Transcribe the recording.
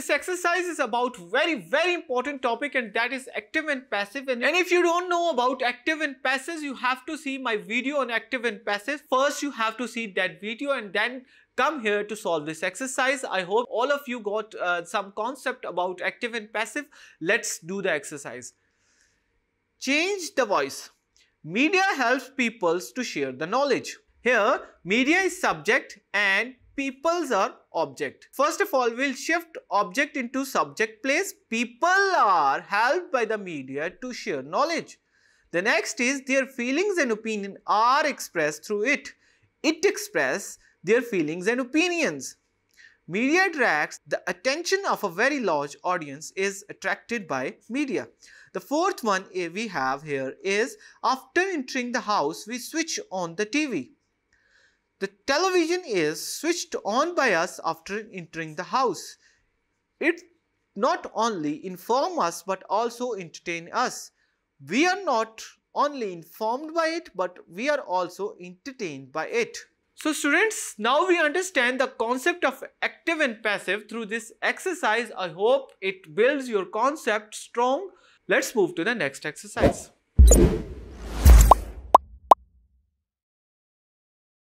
this exercise is about very important topic, and that is active and passive. And if you don't know about active and passive, you have to see my video on active and passive. First you have to see that video and then come here to solve this exercise. I hope all of you got some concept about active and passive. Let's do the exercise. Change the voice. Media helps people to share the knowledge. Here, media is subject and peoples are object. First of all, we'll shift object into subject place. People are helped by the media to share knowledge. The next is their feelings and opinion are expressed through it. It expresses their feelings and opinions. Media attracts the attention of a very large audience is attracted by media. The fourth one we have here is after entering the house, we switch on the TV. The television is switched on by us after entering the house. It not only informs us but also entertains us. We are not only informed by it but we are also entertained by it. So students, now we understand the concept of active and passive through this exercise. I hope it builds your concept strong. Let's move to the next exercise.